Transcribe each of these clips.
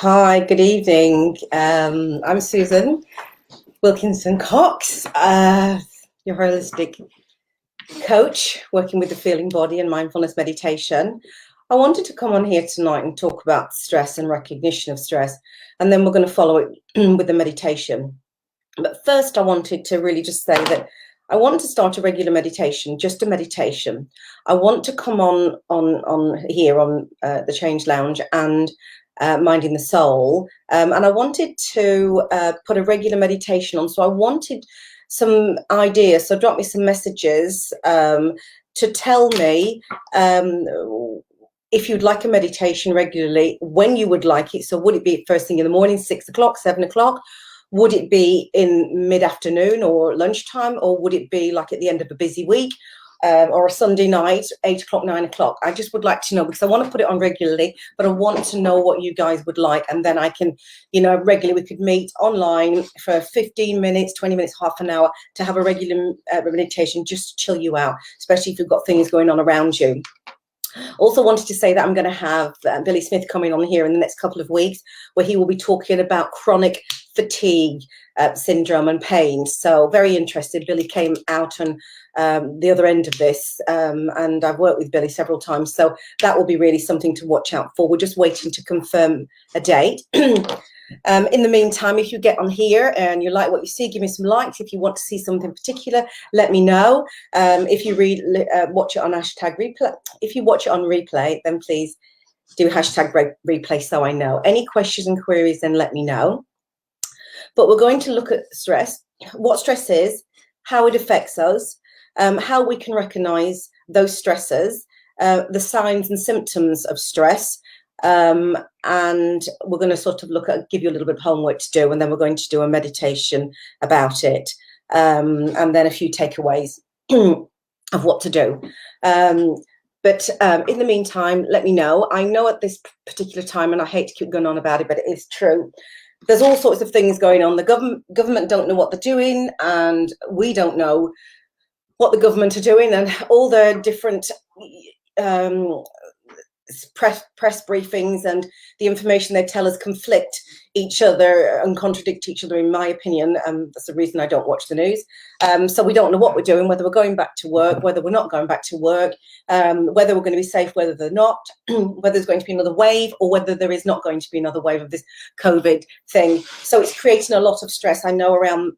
Hi, good evening. I'm Susan Wilkinson Cox, your holistic coach working with the feeling body and mindfulness meditation. I wanted to come on here tonight and talk about stress and recognition of stress, and then we're going to follow it with the meditation. But first, I wanted to really just say that I want to start a regular meditation, just a meditation. I want to come on here on the Change Lounge and Minding the Soul, and I wanted to put a regular meditation on. So I wanted some ideas. So drop me some messages to tell me if you'd like a meditation regularly, when you would like it. So would it be first thing in the morning, 6 o'clock, 7 o'clock? Would it be in mid-afternoon or lunchtime, or would it be like at the end of a busy week, or a Sunday night, 8 o'clock, 9 o'clock? I just would like to know, because I want to put it on regularly, but I want to know what you guys would like. And then I can, regularly we could meet online for 15 minutes, 20 minutes, half an hour to have a regular meditation just to chill you out, especially if you've got things going on around you. Also wanted to say that I'm going to have Billy Smith coming on here in the next couple of weeks, where he will be talking about chronic fatigue syndrome and pain. So very interested. Billy came out on the other end of this, and I've worked with Billy several times. So that will be really something to watch out for. We're just waiting to confirm a date. In the meantime, if you get on here and you like what you see, give me some likes. If you want to see something particular, let me know. If you watch it on hashtag replay, if you watch it on replay, then please do hashtag replay so I know. Any questions and queries, then let me know. But we're going to look at stress, what stress is, how it affects us, how we can recognize those stresses, the signs and symptoms of stress. And we're going to sort of give you a little bit of homework to do, and then we're going to do a meditation about it, and then a few takeaways of what to do. But in the meantime, let me know. I know at this particular time, and I hate to keep going on about it, but it is true, there's all sorts of things going on. The government don't know what they're doing, and we don't know what the government are doing, and all the different press briefings and the information they tell us conflict each other and contradict each other, in my opinion. That's the reason I don't watch the news. So we don't know what we're doing, whether we're going back to work, whether we're not going back to work, whether we're going to be safe, whether they're not, whether there's going to be another wave, or whether there is not going to be another wave of this COVID thing. So it's creating a lot of stress, I know, around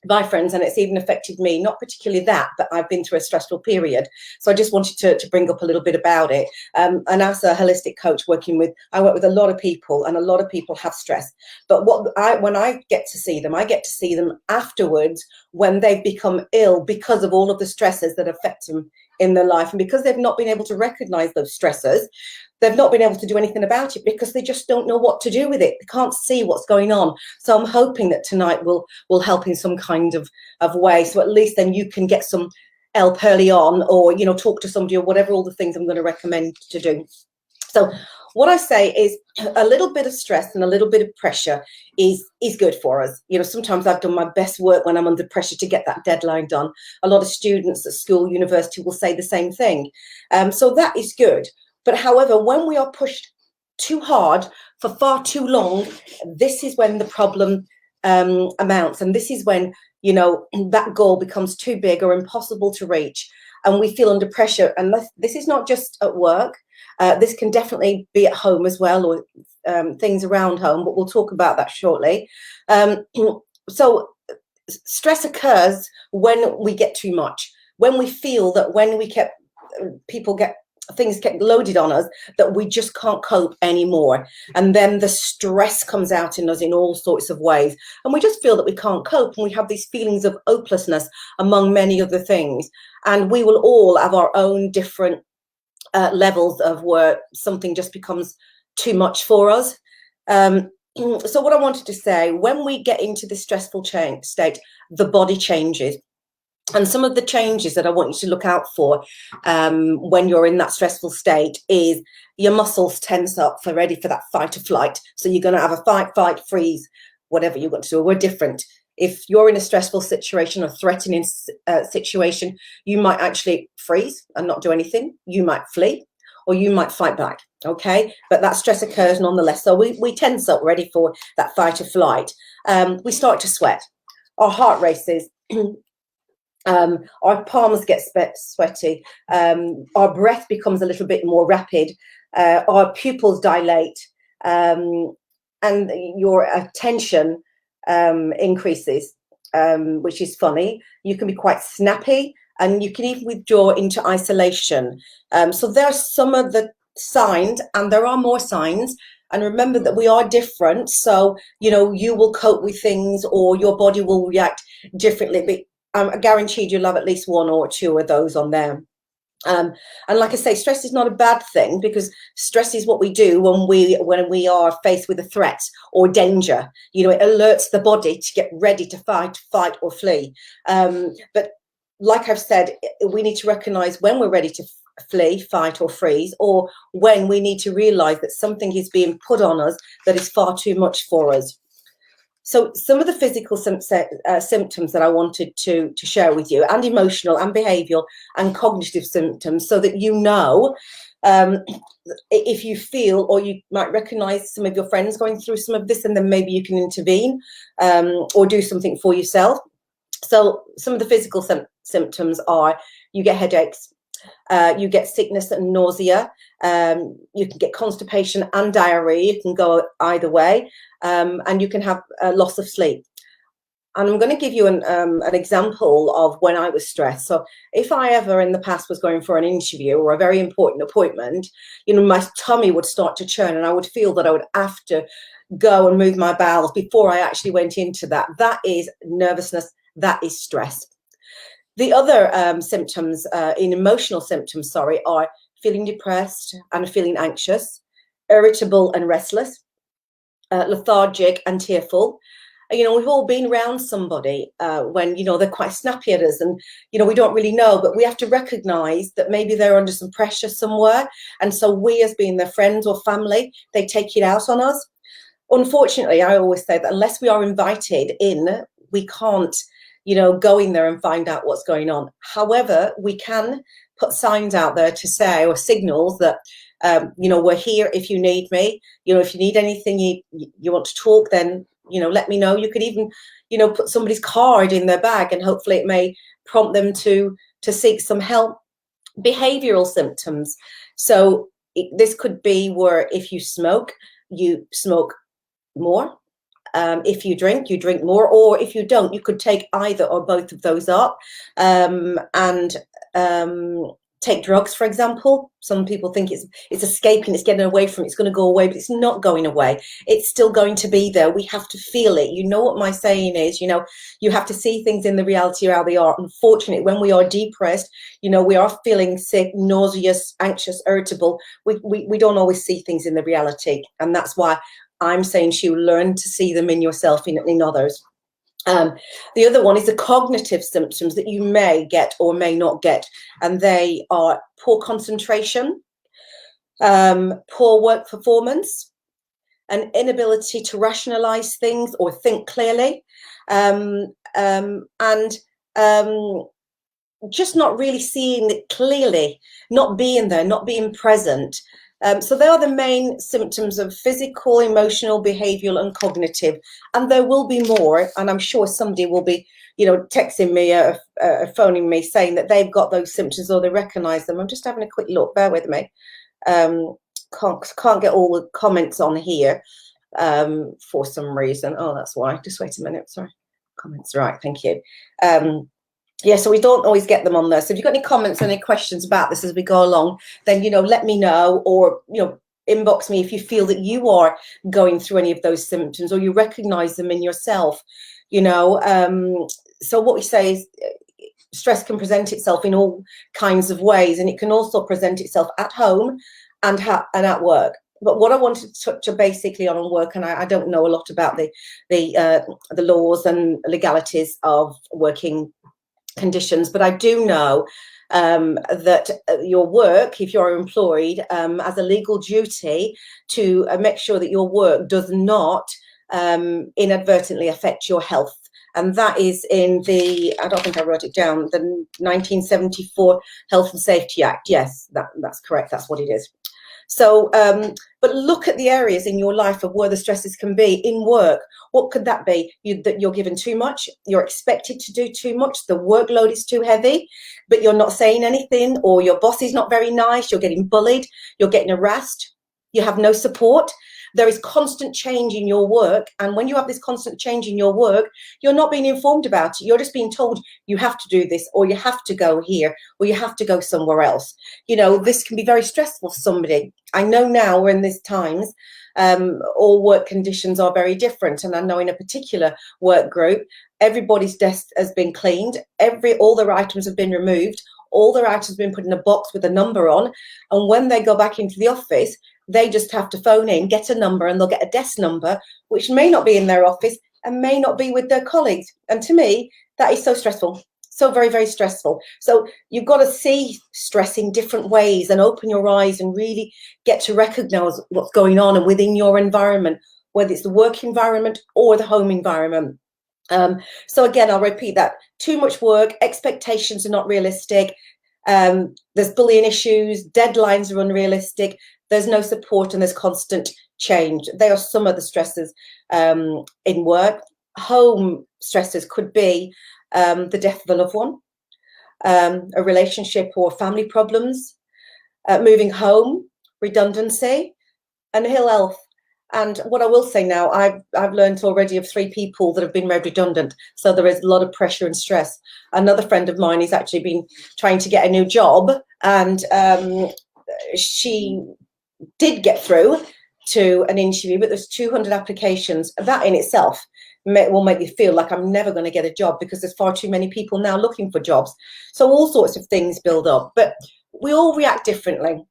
my friends, and it's even affected me. Not particularly that, but I've been through a stressful period. So I just wanted to bring up a little bit about it. And as a holistic coach I work with a lot of people, and a lot of people have stress. But when I get to see them, I get to see them afterwards, when they've become ill because of all of the stresses that affect them in their life. And because they've not been able to recognize those stresses, they've not been able to do anything about it, because they just don't know what to do with it. They can't see what's going on. So I'm hoping that tonight will help in some kind of way. So at least then you can get some help early on, or, talk to somebody, or whatever, all the things I'm going to recommend to do. So what I say is, a little bit of stress and a little bit of pressure is good for us. Sometimes I've done my best work when I'm under pressure to get that deadline done. A lot of students at school, university will say the same thing. So that is good. But however, when we are pushed too hard for far too long, this is when the problem amounts. And this is when, that goal becomes too big or impossible to reach. And we feel under pressure. And this is not just at work. This can definitely be at home as well, or things around home. But we'll talk about that shortly. So stress occurs when we get too much. When we feel that things get loaded on us, that we just can't cope anymore, and then the stress comes out in us in all sorts of ways, and we just feel that we can't cope, and we have these feelings of hopelessness, among many other things. And we will all have our own different levels of where something just becomes too much for us. So what I wanted to say, when we get into this stressful state, the body changes. And some of the changes that I want you to look out for when you're in that stressful state is your muscles tense up for ready for that fight or flight. So you're going to have a fight, freeze, whatever you want to do. We're different. If you're in a stressful situation or threatening situation, you might actually freeze and not do anything. You might flee, or you might fight back. Okay, but that stress occurs nonetheless. So we tense up, ready for that fight or flight. We start to sweat, our heart races, our palms get sweaty, our breath becomes a little bit more rapid, our pupils dilate, and your attention increases, which is funny. You can be quite snappy, and you can even withdraw into isolation. So there are some of the signs, and there are more signs. And remember that we are different. So, you know, you will cope with things, or your body will react differently. But I'm guaranteed you'll have at least one or two of those on there. And like I say, stress is not a bad thing, because stress is what we do when we are faced with a threat or danger. You know, it alerts the body to get ready to fight or flee. But like I've said, we need to recognize when we're ready to flee, fight or freeze, or when we need to realize that something is being put on us that is far too much for us. So some of the physical symptoms that I wanted to share with you, and emotional and behavioral and cognitive symptoms, so that you know, if you feel, or you might recognize some of your friends going through some of this, and then maybe you can intervene or do something for yourself. So some of the physical symptoms are: you get headaches, you get sickness and nausea, you can get constipation and diarrhea. You can go either way, and you can have a loss of sleep. And I'm going to give you an example of when I was stressed. So if I ever in the past was going for an interview or a very important appointment, you know, my tummy would start to churn, and I would feel that I would have to go and move my bowels before I actually went into that. That is nervousness. That is stress. The other symptoms, emotional symptoms, are feeling depressed and feeling anxious, irritable and restless, lethargic and tearful. You know, we've all been around somebody when, you know, they're quite snappy at us, and, you know, we don't really know, but we have to recognize that maybe they're under some pressure somewhere. And so we, as being their friends or family, they take it out on us. Unfortunately, I always say that unless we are invited in, we can't, you know, go in there and find out what's going on. However, we can put signs out there to say, or signals that, you know, we're here if you need me. You know, if you need anything, you want to talk, then, you know, let me know. You could even, you know, put somebody's card in their bag, and hopefully it may prompt them to seek some help. Behavioral symptoms. So this could be where if you smoke more. If you drink more, or if you don't, you could take either or both of those up. And take drugs, for example. Some people think it's escaping, it's getting away from it, it's going to go away, but it's not going away. It's still going to be there. We have to feel it. You know what my saying is, you know, you have to see things in the reality of how they are. Unfortunately, when we are depressed, you know, we are feeling sick, nauseous, anxious, irritable. We don't always see things in the reality. And that's why I'm saying to you, learn to see them in yourself, in others. The other one is the cognitive symptoms that you may get or may not get, and they are poor concentration, poor work performance, an inability to rationalize things or think clearly, and just not really seeing it clearly, not being there, not being present. So they are the main symptoms of physical, emotional, behavioral and cognitive. And there will be more. And I'm sure somebody will be, you know, texting me, phoning me, saying that they've got those symptoms or they recognize them. I'm just having a quick look. Bear with me. Can't get all the comments on here for some reason. Oh, that's why. Just wait a minute. Sorry. Comments. Right. Thank you. Yeah, so we don't always get them on there. So if you've got any comments or any questions about this as we go along, then, you know, let me know, or, you know, inbox me if you feel that you are going through any of those symptoms or you recognize them in yourself, you know. So what we say is stress can present itself in all kinds of ways, and it can also present itself at home and at work. But what I wanted to touch basically on work, and I don't know a lot about the laws and legalities of working conditions, but I do know that your work, if you're employed, has a legal duty to make sure that your work does not inadvertently affect your health and that is in the, I don't think I wrote it down, the 1974 Health and Safety Act. Yes, that's correct. That's what it is. So, but look at the areas in your life of where the stresses can be. In work, what could that be? That you're given too much, you're expected to do too much, the workload is too heavy, but you're not saying anything, or your boss is not very nice, you're getting bullied, you're getting harassed, you have no support. There is constant change in your work, and when you have this constant change in your work, you're not being informed about it. You're just being told you have to do this, or you have to go here, or you have to go somewhere else. You know, this can be very stressful for somebody. I know now we're in these times, all work conditions are very different, and I know in a particular work group, everybody's desk has been cleaned, all their items have been removed, all their items have been put in a box with a number on, and when they go back into the office, they just have to phone in, get a number, and they'll get a desk number, which may not be in their office and may not be with their colleagues. And to me, that is so stressful, so very, very stressful. So you've got to see stress in different ways and open your eyes and really get to recognize what's going on and within your environment, whether it's the work environment or the home environment. So again, I'll repeat that. Too much work, expectations are not realistic. There's bullying issues, deadlines are unrealistic. There's no support, and there's constant change. They are some of the stresses in work. Home stresses could be the death of a loved one, a relationship or family problems, moving home, redundancy, and ill health. And what I will say now, I've learned already of 3 people that have been made redundant. So there is a lot of pressure and stress. Another friend of mine has actually been trying to get a new job, and she did get through to an interview, but there's 200 applications. That in itself will make you feel like I'm never going to get a job, because there's far too many people now looking for jobs. So all sorts of things build up, but we all react differently.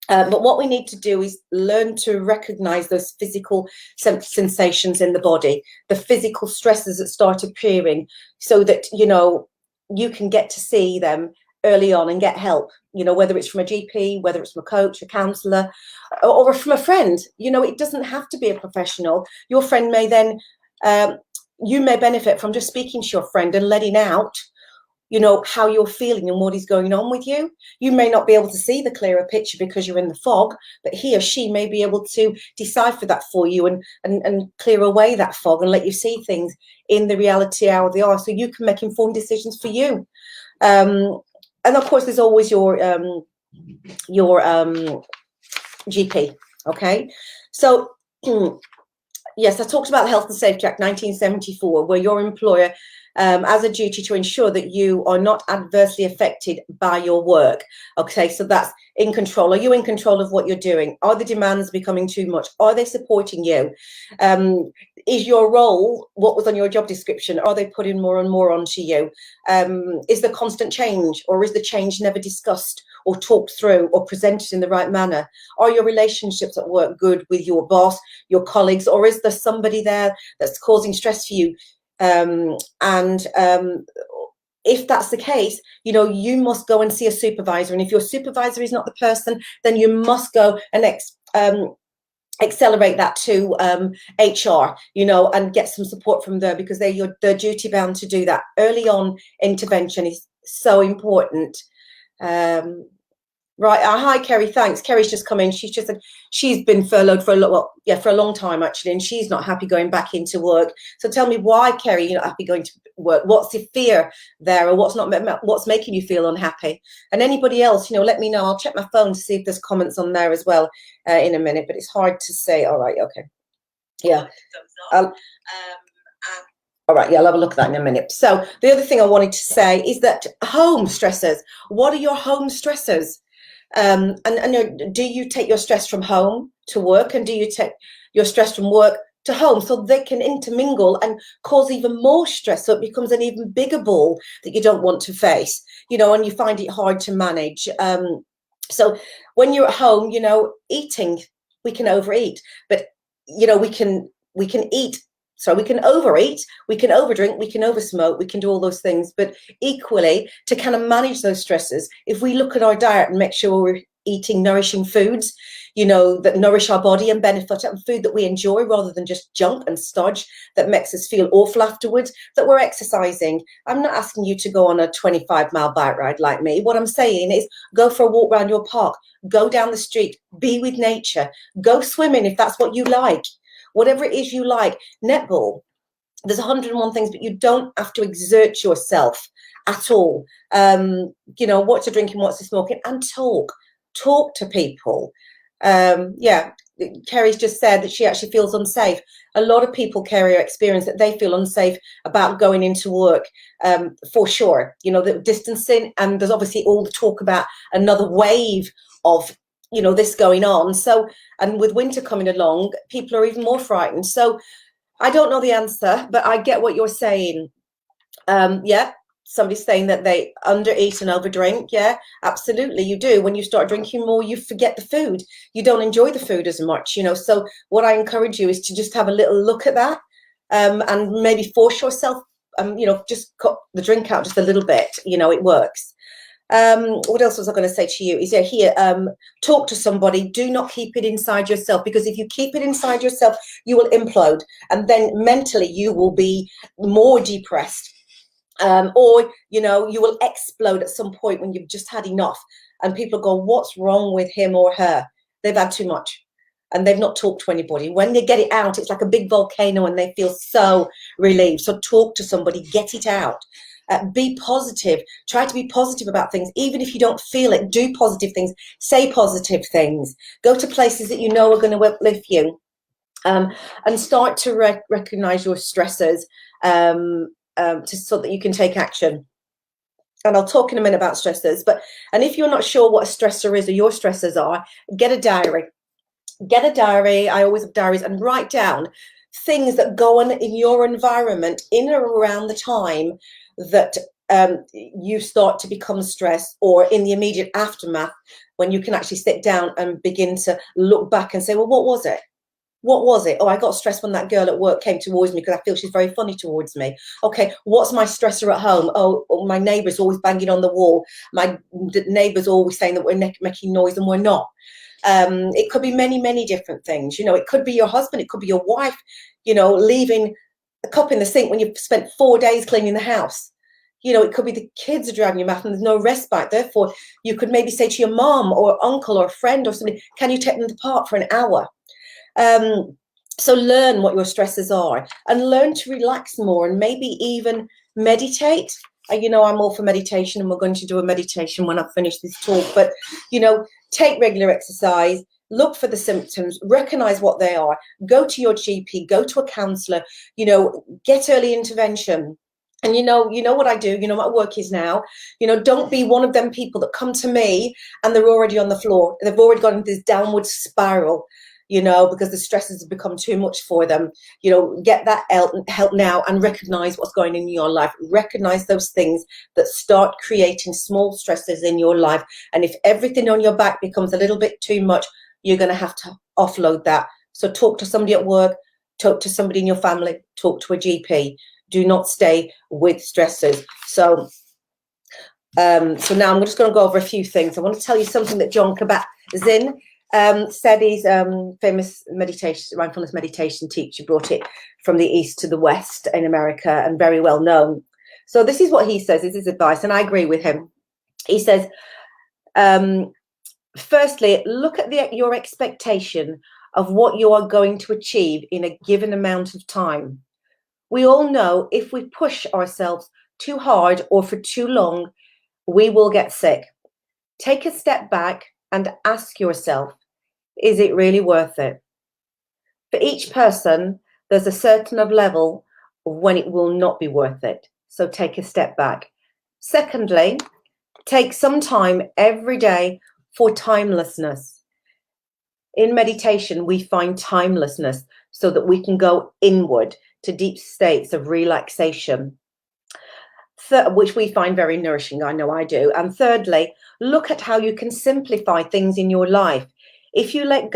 But what we need to do is learn to recognize those physical sensations in the body, the physical stresses that start appearing, so that, you know, you can get to see them early on and get help, you know, whether it's from a GP, whether it's from a coach, a counsellor, or from a friend. You know, it doesn't have to be a professional. Your friend may then, you may benefit from just speaking to your friend and letting out, you know, how you're feeling and what is going on with you. You may not be able to see the clearer picture because you're in the fog, but he or she may be able to decipher that for you and clear away that fog and let you see things in the reality how they are, so you can make informed decisions for you. And of course, there's always your GP. Okay, so yes, I talked about the Health and Safety Act 1974, where your employer has a duty to ensure that you are not adversely affected by your work. Okay, so that's in control. Are you in control of what you're doing? Are the demands becoming too much? Are they supporting you? Is your role, what was on your job description, are they putting more and more onto you? Is there constant change, or is the change never discussed or talked through or presented in the right manner? Are your relationships at work good with your boss, your colleagues, or is there somebody there that's causing stress for you? If that's the case, you know, you must go and see a supervisor. And if your supervisor is not the person, then you must go and accelerate that to HR, you know, and get some support from there, because they're duty bound to do that. Early on intervention is so important. Right. Hi, Kerry. Thanks. Kerry's just come in. She's just said she's been furloughed for a long time, actually, and she's not happy going back into work. So tell me why, Kerry, you're not happy going to work. What's the fear there, or what's making you feel unhappy? And anybody else, you know, let me know. I'll check my phone to see if there's comments on there as well in a minute, but it's hard to say. All right. Okay. Yeah. All right, yeah, I'll have a look at that in a minute. So the other thing I wanted to say is that home stressors. What are your home stressors? And do you take your stress from home to work, and do you take your stress from work to home? So they can intermingle and cause even more stress, so it becomes an even bigger ball that you don't want to face, you know, and you find it hard to manage. So when you're at home, you know, eating, we can overeat, but, you know, we can eat. So we can overeat, we can overdrink, we can oversmoke, we can do all those things. But equally, to kind of manage those stresses, if we look at our diet and make sure we're eating nourishing foods, you know, that nourish our body and benefit, and food that we enjoy rather than just junk and stodge that makes us feel awful afterwards, that we're exercising. I'm not asking you to go on a 25-mile bike ride like me. What I'm saying is go for a walk around your park, go down the street, be with nature, go swimming if that's what you like, whatever it is you like, netball. There's 101 things, but you don't have to exert yourself at all. You know, what's to drinking, what's to smoking, and talk to people. Yeah, Kerry's just said that she actually feels unsafe. A lot of people, Kerry, experience that they feel unsafe about going into work, for sure. You know, the distancing, and there's obviously all the talk about another wave of, you know, this going on. So, and with winter coming along, people are even more frightened. So I don't know the answer, but I get what you're saying. Yeah, somebody's saying that they undereat and overdrink. Yeah, absolutely, you do. When you start drinking more, you forget the food. You don't enjoy the food as much, you know. So what I encourage you is to just have a little look at that, and maybe force yourself, you know, just cut the drink out just a little bit. You know, it works. What else was I going to say to you? Is here, talk to somebody. Do not keep it inside yourself, because if you keep it inside yourself, you will implode, and then mentally you will be more depressed. Or, you know, you will explode at some point when you've just had enough, and people go, what's wrong with him or her? They've had too much and they've not talked to anybody. When they get it out, it's like a big volcano and they feel so relieved. So talk to somebody, get it out. Be positive. Try to be positive about things. Even if you don't feel it, do positive things. Say positive things. Go to places that you know are going to uplift you. And start to recognize your stressors, so that you can take action. And I'll talk in a minute about stressors. And if you're not sure what a stressor is or your stressors are, get a diary. Get a diary. I always have diaries, and write down things that go on in your environment in or around the time that you start to become stressed, or in the immediate aftermath, when you can actually sit down and begin to look back and say, well, what was it? What was it? Oh, I got stressed when that girl at work came towards me because I feel she's very funny towards me. Okay, what's my stressor at home? Oh, my neighbour's always banging on the wall. My neighbour's always saying that we're making noise and we're not. It could be many, many different things. You know, it could be your husband, it could be your wife, you know, leaving a cup in the sink when you've spent 4 days cleaning the house. You know, it could be the kids are driving you mad and there's no respite. Therefore, you could maybe say to your mom or uncle or a friend or something, can you take them to the park for an hour? So learn what your stresses are and learn to relax more, and maybe even meditate. You know, I'm all for meditation, and we're going to do a meditation when I finish this talk. But, you know, take regular exercise, look for the symptoms, recognize what they are, go to your GP, go to a counselor, you know, get early intervention. And you know what I do, you know what work is now. You know, don't be one of them people that come to me and they're already on the floor. They've already gone into this downward spiral, you know, because the stresses have become too much for them. You know, get that help now and recognize what's going on in your life. Recognize those things that start creating small stresses in your life. And if everything on your back becomes a little bit too much, you're going to have to offload that. So talk to somebody at work, talk to somebody in your family, talk to a GP. Do not stay with stressors. So now I'm just going to go over a few things. I want to tell you something that Jon Kabat-Zinn said. He's famous mindfulness meditation teacher, brought it from the east to the west in America, and very well known. So this is what he says, is his advice, and I agree with him. He says, firstly, look at your expectation of what you are going to achieve in a given amount of time. We all know if we push ourselves too hard or for too long, we will get sick. Take a step back and ask yourself, is it really worth it? For each person, there's a certain level of when it will not be worth it. So take a step back. Secondly, take some time every day for timelessness. In meditation, we find timelessness so that we can go inward to deep states of relaxation, which we find very nourishing. I know I do. And thirdly, look at how you can simplify things in your life. If you let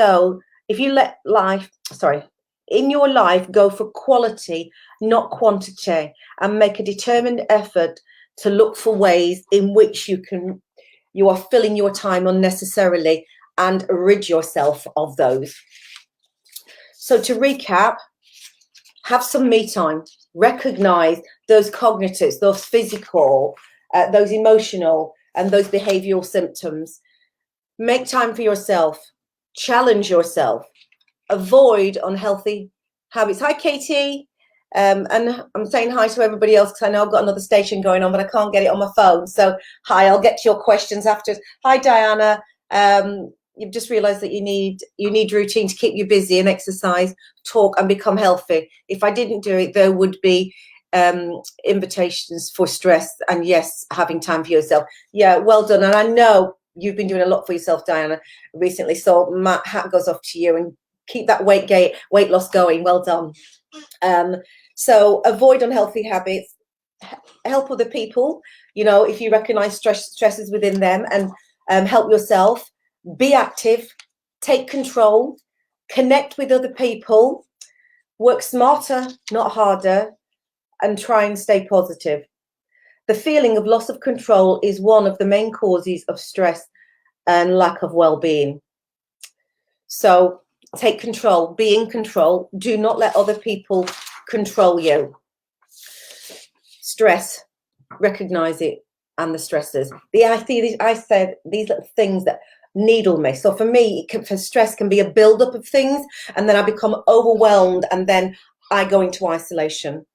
in your life, go for quality, not quantity, and make a determined effort to look for ways in which you can you are filling your time unnecessarily, and rid yourself of those. So to recap, have some me time. Recognize those cognitives, those physical, those emotional, and those behavioral symptoms. Make time for yourself. Challenge yourself. Avoid unhealthy habits. Hi, Katie. And I'm saying hi to everybody else because I know I've got another station going on, but I can't get it on my phone. So hi, I'll get to your questions after. Hi, Diana. You've just realized that you need routine to keep you busy and exercise, talk, and become healthy. If I didn't do it, there would be invitations for stress and, yes, having time for yourself. Yeah, well done. And I know you've been doing a lot for yourself, Diana, recently. So my hat goes off to you, and keep that weight loss going. Well done. So avoid unhealthy habits, help other people, if you recognize stresses within them, and help yourself. Be active, take control, connect with other people, work smarter, not harder, and try and stay positive. The feeling of loss of control is one of the main causes of stress and lack of well-being. So take control, be in control. Do not let other people control you. Stress, recognize it, and the stresses. I said these little things that needle me. So for me, for stress can be a build-up of things, and then I become overwhelmed, and then I go into isolation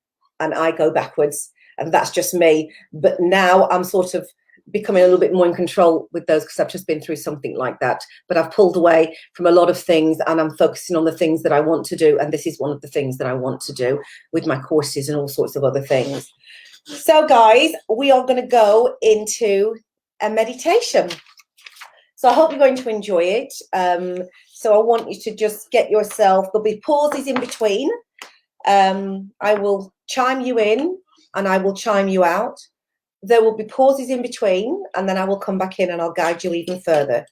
and I go backwards, and that's just me. But now I'm sort of becoming a little bit more in control with those, because I've just been through something like that. But I've pulled away from a lot of things, and I'm focusing on the things that I want to do, and this is one of the things that I want to do with my courses and all sorts of other things. So guys, we are going to go into a meditation. So I hope you're going to enjoy it. So I want you to just get yourself, there'll be pauses in between. I will chime you in and I will chime you out. There will be pauses in between, and then I will come back in and I'll guide you even further.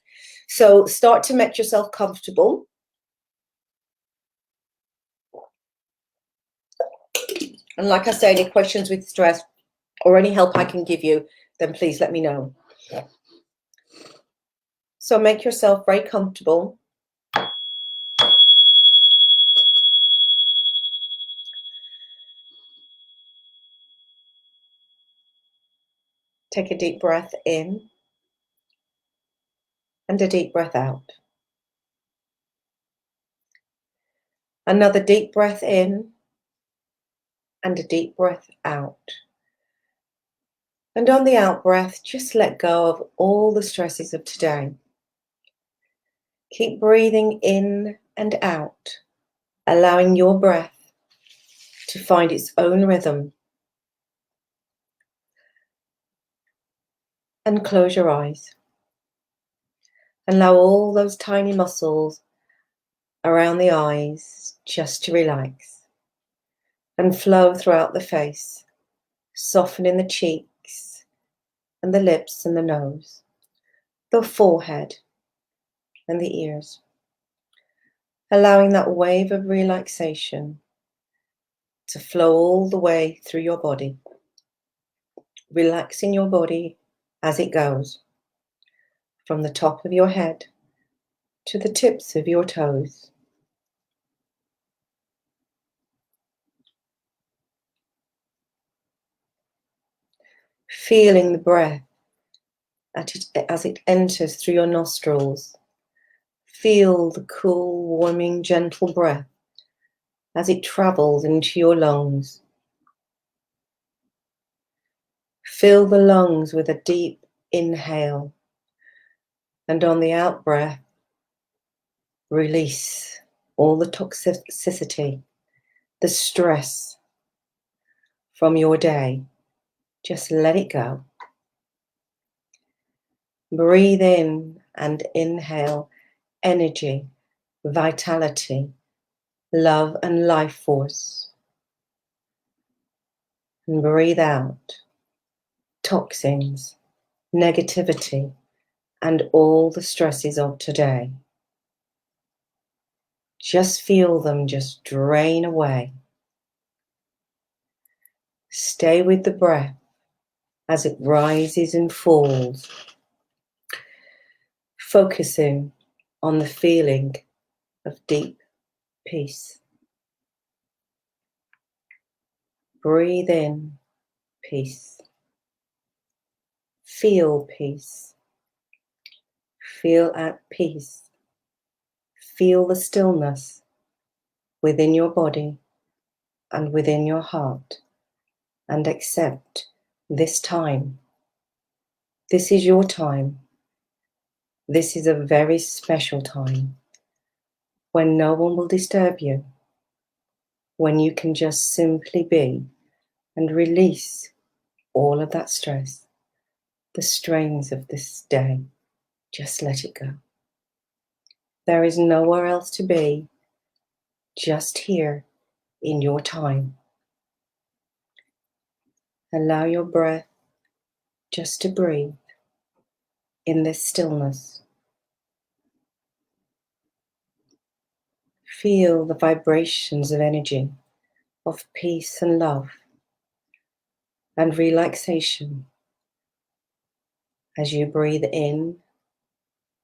So start to make yourself comfortable. And like I say, any questions with stress or any help I can give you, then please let me know. So make yourself very comfortable. Take a deep breath in and a deep breath out. Another deep breath in and a deep breath out. And on the out breath, just let go of all the stresses of today. Keep breathing in and out, allowing your breath to find its own rhythm. And close your eyes. Allow all those tiny muscles around the eyes just to relax and flow throughout the face, softening the cheeks and the lips and the nose, the forehead and the ears, allowing that wave of relaxation to flow all the way through your body, relaxing your body as it goes from the top of your head to the tips of your toes. Feeling the breath as it enters through your nostrils. Feel the cool, warming, gentle breath as it travels into your lungs. Fill the lungs with a deep inhale, and on the out breath, release all the toxicity, the stress from your day. Just let it go. Breathe in and inhale energy, vitality, love and life force. And breathe out toxins, negativity, and all the stresses of today. Just feel them just drain away. Stay with the breath as it rises and falls, focusing on the feeling of deep peace. Breathe in peace. Feel peace. Feel at peace. Feel the stillness within your body and within your heart, and accept this time. This is your time. This is a very special time when no one will disturb you, when you can just simply be and release all of that stress, the strains of this day. Just let it go. There is nowhere else to be, just here in your time. Allow your breath just to breathe in this stillness. Feel the vibrations of energy, of peace and love and relaxation as you breathe in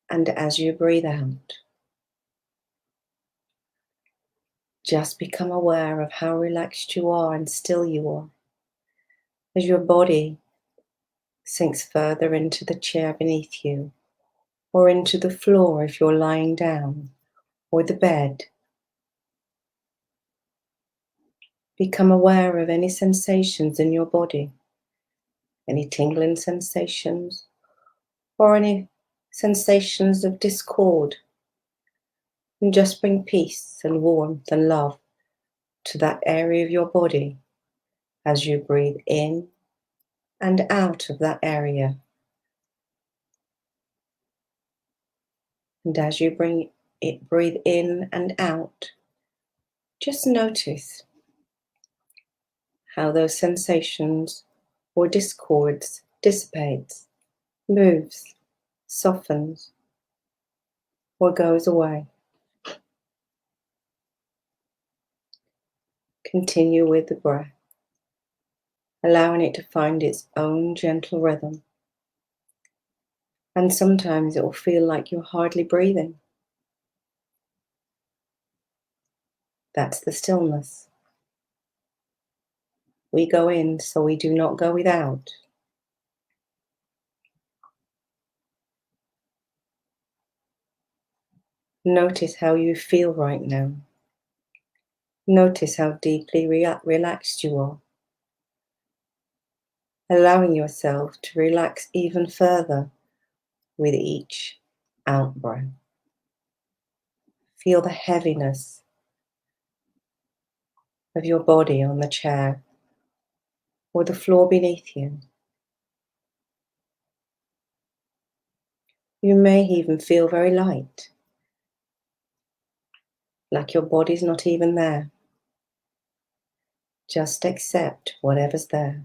and as you breathe out. Just become aware of how relaxed you are and still you are as your body sinks further into the chair beneath you, or into the floor if you're lying down, or the bed. Become aware of any sensations in your body, any tingling sensations, or any sensations of discord. And just bring peace and warmth and love to that area of your body as you breathe in and out of that area. And as you breathe in and out, just notice how those sensations or discords dissipates, moves, softens, or goes away. Continue with the breath, allowing it to find its own gentle rhythm. And sometimes it will feel like you're hardly breathing. That's the stillness. We go in so we do not go without. Notice how you feel right now. Notice how deeply relaxed you are. Allowing yourself to relax even further with each out breath. Feel the heaviness of your body on the chair or the floor beneath you. You may even feel very light, like your body's not even there. Just accept whatever's there.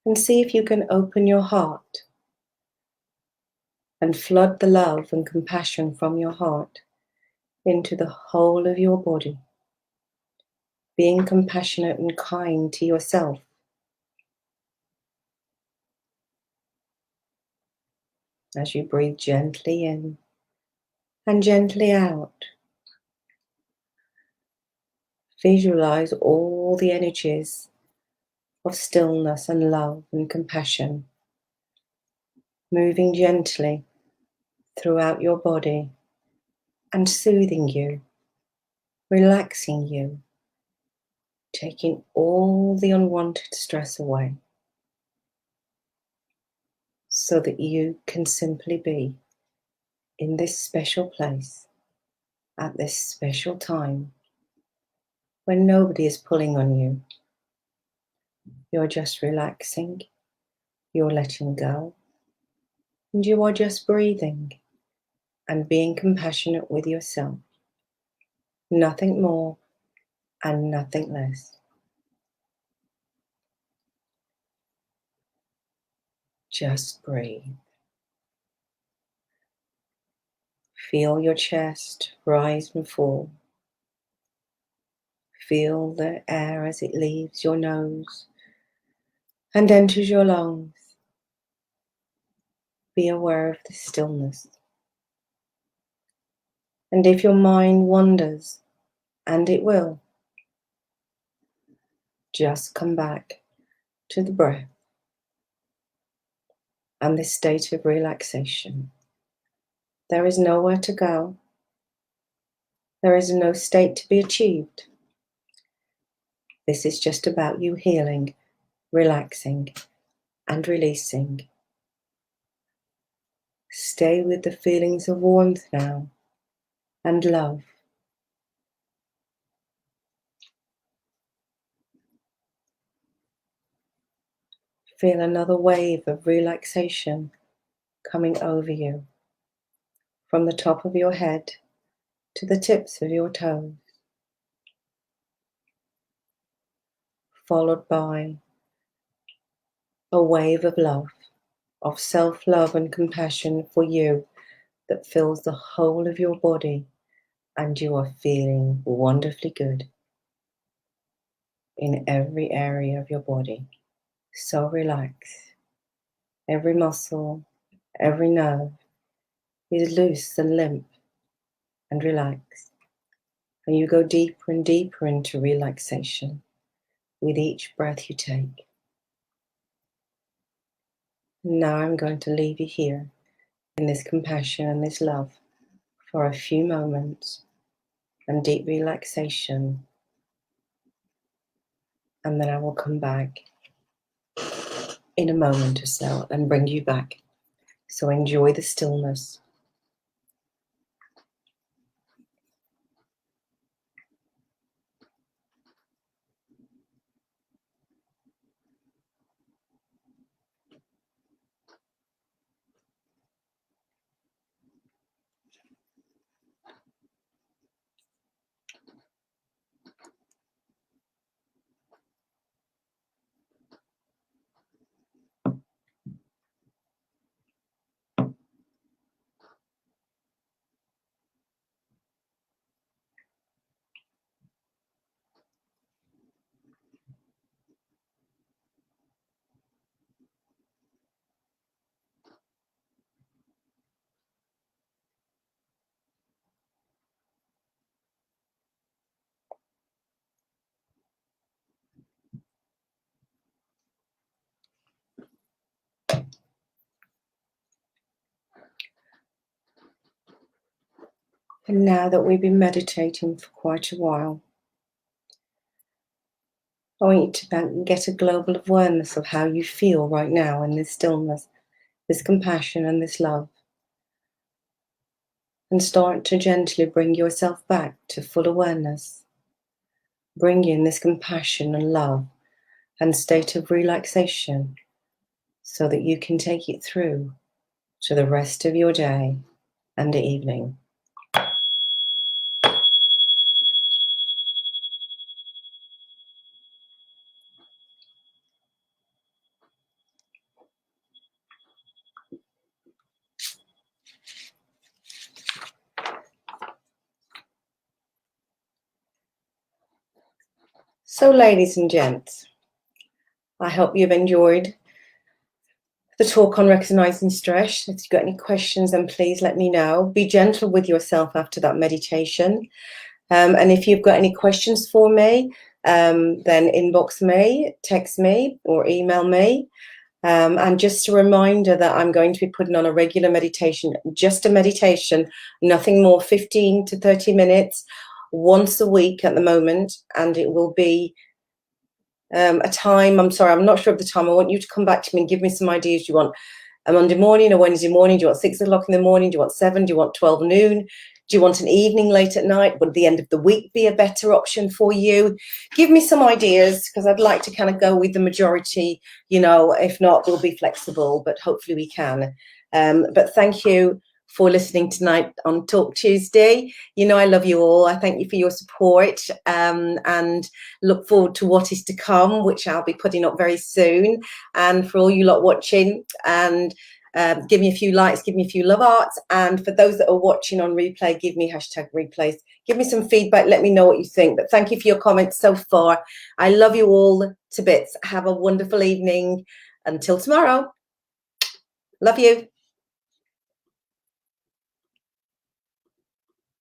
And see if you can open your heart and flood the love and compassion from your heart into the whole of your body. Being compassionate and kind to yourself. As you breathe gently in and gently out. Visualize all the energies of stillness and love and compassion moving gently throughout your body and soothing you, relaxing you, taking all the unwanted stress away so that you can simply be in this special place at this special time when nobody is pulling on you. You're just relaxing, you're letting go, and you are just breathing and being compassionate with yourself. Nothing more and nothing less. Just breathe. Feel your chest rise and fall. Feel the air as it leaves your nose and enters your lungs. be aware of the stillness. And if your mind wanders, and it will, just come back to the breath and this state of relaxation. There is nowhere to go. There is no state to be achieved. This is just about you healing, relaxing, and releasing. Stay with the feelings of warmth now and love. Feel another wave of relaxation coming over you from the top of your head to the tips of your toes, followed by a wave of love, of self-love and compassion for you that fills the whole of your body, and you are feeling wonderfully good in every area of your body. So relaxed. Every muscle, every nerve is loose and limp and relaxed. And you go deeper and deeper into relaxation with each breath you take. Now I'm going to leave you here in this compassion and this love for a few moments and deep relaxation. And then I will come back in a moment or so and bring you back. So enjoy the stillness. And now that we've been meditating for quite a while, I want you to get a global awareness of how you feel right now in this stillness, this compassion and this love. And start to gently bring yourself back to full awareness. Bring in this compassion and love and state of relaxation so that you can take it through to the rest of your day and evening. So, ladies and gents, I hope you've enjoyed the talk on recognizing stress. If you've got any questions, then please let me know. Be gentle with yourself after that meditation. And if you've got any questions for me, then inbox me, text me, or email me. And just a reminder that I'm going to be putting on a regular meditation, just a meditation, nothing more, 15 to 30 minutes, once a week at the moment. And it will be a time, I'm not sure of the time. I want you to come back to me and give me some ideas. Do you want a Monday morning, a Wednesday morning? Do you want 6 o'clock in the morning? Do you want 7? Do you want 12 noon? Do you want an evening late at night? Would the end of the week be a better option for you? Give me some ideas, because I'd like to kind of go with the majority. If not, we'll be flexible, but hopefully we can. But thank you for listening tonight on Talk Tuesday. I love you all. I thank you for your support, and look forward to what is to come, which I'll be putting up very soon. And for all you lot watching, and give me a few likes, give me a few love hearts. And for those that are watching on replay, give me #replays. Give me some feedback. Let me know what you think. But thank you for your comments so far. I love you all to bits. Have a wonderful evening. Until tomorrow. Love you.